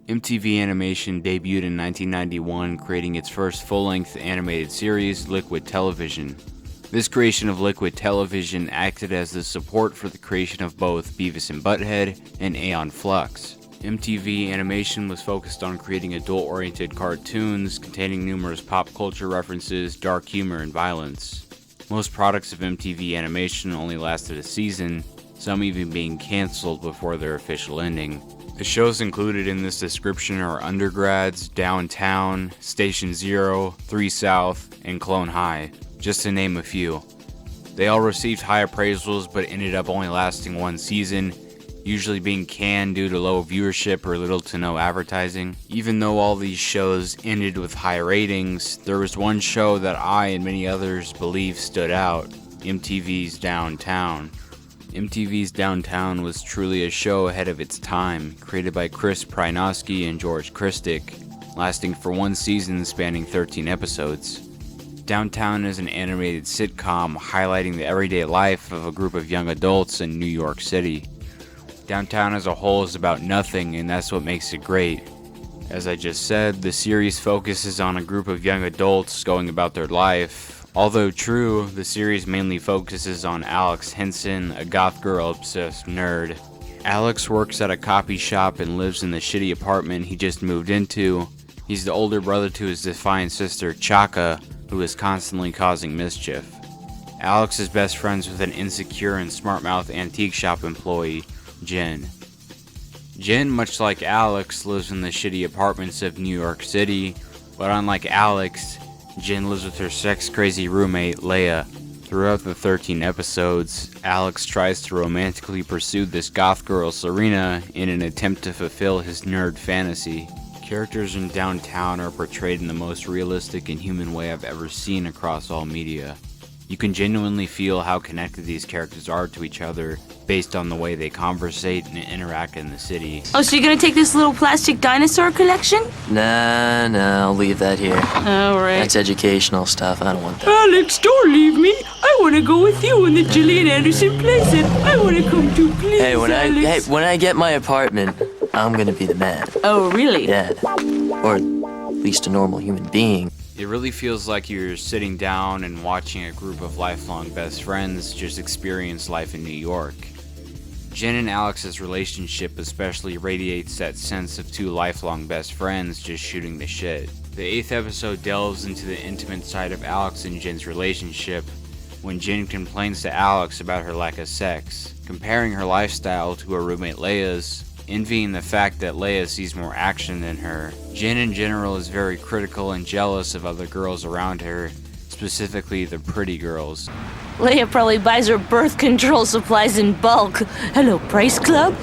MTV Animation debuted in 1991, creating its first full-length animated series, Liquid Television. This creation of Liquid Television acted as the support for the creation of both Beavis and Butthead and Aeon Flux. MTV Animation was focused on creating adult-oriented cartoons containing numerous pop culture references, dark humor, and violence. Most products of MTV Animation only lasted a season, some even being cancelled before their official ending. The shows included in this description are Undergrads, Downtown, Station Zero, 3 South, and Clone High, just to name a few. They all received high appraisals but ended up only lasting one season, usually being canned due to low viewership or little to no advertising. Even though all these shows ended with high ratings, there was one show that I and many others believe stood out, MTV's Downtown. MTV's Downtown was truly a show ahead of its time, created by Chris Prynoski and George Christic, lasting for one season spanning 13 episodes. Downtown is an animated sitcom highlighting the everyday life of a group of young adults in New York City. Downtown as a whole is about nothing, and that's what makes it great. As I just said, the series focuses on a group of young adults going about their life. Although true, the series mainly focuses on Alex Henson, a goth girl-obsessed nerd. Alex works at a copy shop and lives in the shitty apartment he just moved into. He's the older brother to his defiant sister, Chaka, who is constantly causing mischief. Alex is best friends with an insecure and smart-mouthed antique shop employee, Jen. Jen, much like Alex, lives in the shitty apartments of New York City, but unlike Alex, Jen lives with her sex-crazy roommate, Leia. Throughout the 13 episodes, Alex tries to romantically pursue this goth girl, Serena, in an attempt to fulfill his nerd fantasy. Characters in Downtown are portrayed in the most realistic and human way I've ever seen across all media. You can genuinely feel how connected these characters are to each other based on the way they conversate and interact in the city. Oh, so you're gonna take this little plastic dinosaur collection? Nah, I'll leave that here. All right. That's educational stuff. I don't want that. Alex, don't leave me. I want to go with you in the Gillian Anderson playset. I want to come too, please, Alex. When I get my apartment, I'm gonna be the man. Oh, really? Yeah. Or at least a normal human being. It really feels like you're sitting down and watching a group of lifelong best friends just experience life in New York. Jen and Alex's relationship especially radiates that sense of two lifelong best friends just shooting the shit. The 8th episode delves into the intimate side of Alex and Jen's relationship when Jen complains to Alex about her lack of sex, comparing her lifestyle to her roommate Leia's, envying the fact that Leia sees more action than her. Jen in general is very critical and jealous of other girls around her, specifically the pretty girls. Leia probably buys her birth control supplies in bulk. Hello, Price Club?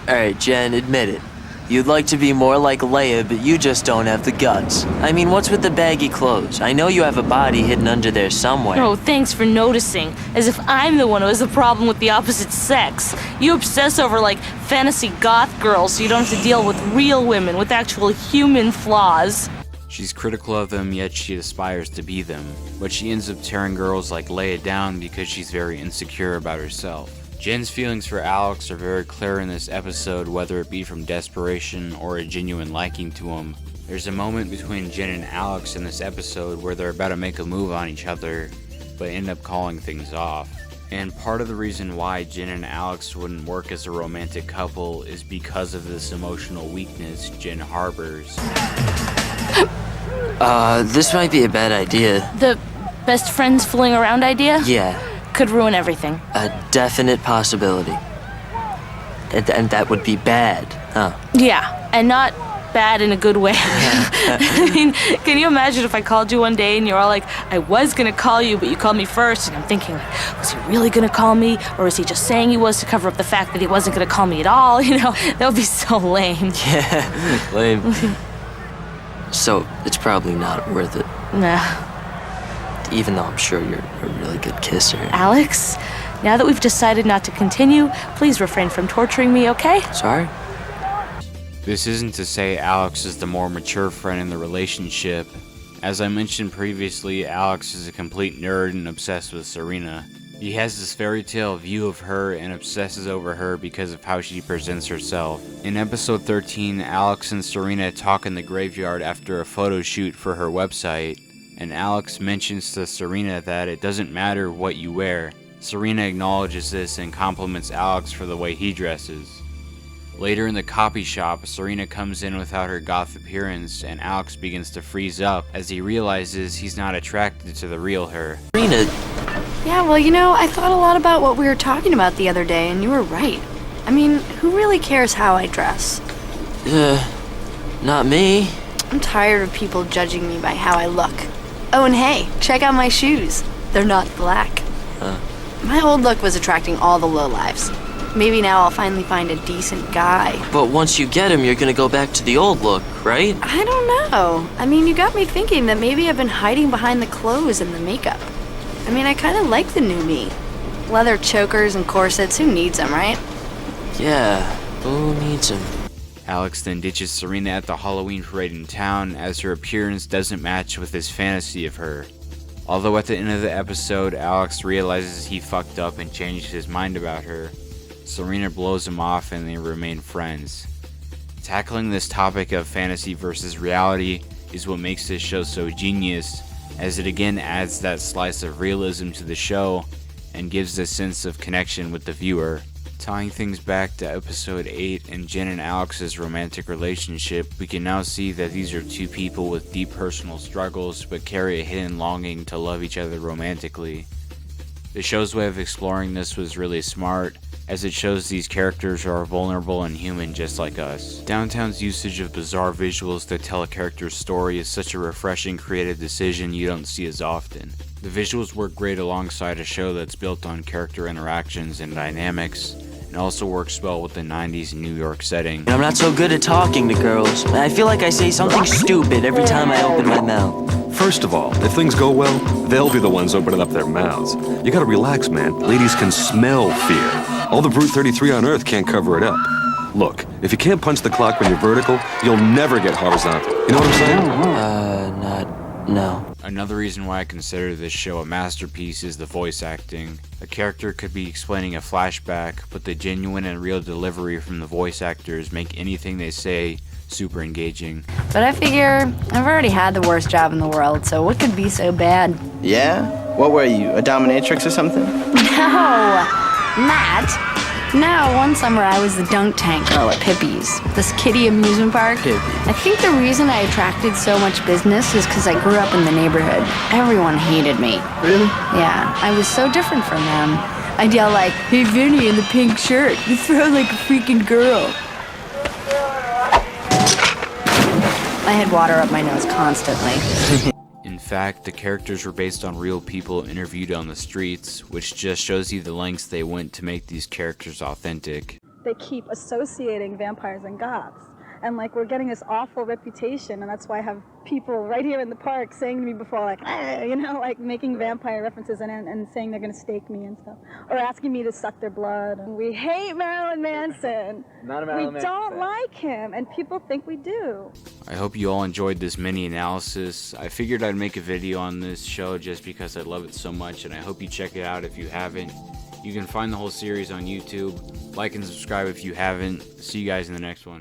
Alright, Jen, admit it. You'd like to be more like Leia, but you just don't have the guts. I mean, what's with the baggy clothes? I know you have a body hidden under there somewhere. Oh, thanks for noticing. As if I'm the one who has a problem with the opposite sex. You obsess over, fantasy goth girls so you don't have to deal with real women with actual human flaws. She's critical of them, yet she aspires to be them. But she ends up tearing girls like Leia down because she's very insecure about herself. Jen's feelings for Alex are very clear in this episode, whether it be from desperation or a genuine liking to him. There's a moment between Jen and Alex in this episode where they're about to make a move on each other, but end up calling things off. And part of the reason why Jen and Alex wouldn't work as a romantic couple is because of this emotional weakness Jen harbors. This might be a bad idea. The best friends fooling around idea? Yeah. Could ruin everything. A definite possibility. And that would be bad, huh? Yeah, and not bad in a good way. I mean, can you imagine if I called you one day and you're all like, I was gonna call you, but you called me first, and I'm thinking, was he really gonna call me? Or was he just saying he was to cover up the fact that he wasn't gonna call me at all? That would be so lame. Yeah, lame. So, it's probably not worth it. Nah. Even though I'm sure you're a really good kisser. Alex, now that we've decided not to continue, please refrain from torturing me, okay? Sorry? This isn't to say Alex is the more mature friend in the relationship. As I mentioned previously, Alex is a complete nerd and obsessed with Serena. He has this fairy tale view of her and obsesses over her because of how she presents herself. In episode 13, Alex and Serena talk in the graveyard after a photo shoot for her website, and Alex mentions to Serena that it doesn't matter what you wear. Serena acknowledges this and compliments Alex for the way he dresses. Later in the copy shop, Serena comes in without her goth appearance, and Alex begins to freeze up as he realizes he's not attracted to the real her. Serena, Yeah, well, I thought a lot about what we were talking about the other day, and you were right. I mean, who really cares how I dress? not me. I'm tired of people judging me by how I look. Oh, and hey, check out my shoes. They're not black. My old look was attracting all the lowlifes. Maybe now I'll finally find a decent guy. But once you get him, you're gonna go back to the old look, right? I don't know. I mean, you got me thinking that maybe I've been hiding behind the clothes and the makeup. I mean, I kind of like the new me. Leather chokers and corsets, who needs them, right? Yeah, who needs him? Alex then ditches Serena at the Halloween parade in town as her appearance doesn't match with his fantasy of her. Although at the end of the episode, Alex realizes he fucked up and changed his mind about her, Serena blows him off and they remain friends. Tackling this topic of fantasy versus reality is what makes this show so genius, as it again adds that slice of realism to the show and gives a sense of connection with the viewer. Tying things back to episode 8 and Jen and Alex's romantic relationship, we can now see that these are two people with deep personal struggles but carry a hidden longing to love each other romantically. The show's way of exploring this was really smart, as it shows these characters are vulnerable and human just like us. Downtown's usage of bizarre visuals to tell a character's story is such a refreshing creative decision you don't see as often. The visuals work great alongside a show that's built on character interactions and dynamics, and also works well with the 90s New York setting. I'm not so good at talking to girls. I feel like I say something stupid every time I open my mouth. First of all, if things go well, they'll be the ones opening up their mouths. You gotta relax, man. Ladies can smell fear. All the Brute 33 on Earth can't cover it up. Look, if you can't punch the clock when you're vertical, you'll never get horizontal. You know what I'm saying? No. Another reason why I consider this show a masterpiece is the voice acting. A character could be explaining a flashback, but the genuine and real delivery from the voice actors make anything they say super engaging. But I figure I've already had the worst job in the world, so what could be so bad? Yeah? What were you, a dominatrix or something? No, Matt. No, one summer I was the dunk tank girl at Pippi's, this kiddie amusement park. I think the reason I attracted so much business is because I grew up in the neighborhood. Everyone hated me. Really? Yeah, I was so different from them. I'd yell like, "Hey Vinny in the pink shirt, you throw like a freaking girl." I had water up my nose constantly. In fact, the characters were based on real people interviewed on the streets, which just shows you the lengths they went to make these characters authentic. They keep associating vampires and goths. And like we're getting this awful reputation, and that's why I have people right here in the park saying to me before, like, like making vampire references and saying they're gonna stake me and stuff, or asking me to suck their blood. And we hate Marilyn Manson. Not a Marilyn We don't like him, and people think we do. I hope you all enjoyed this mini analysis. I figured I'd make a video on this show just because I love it so much, and I hope you check it out if you haven't. You can find the whole series on YouTube. Like and subscribe if you haven't. See you guys in the next one.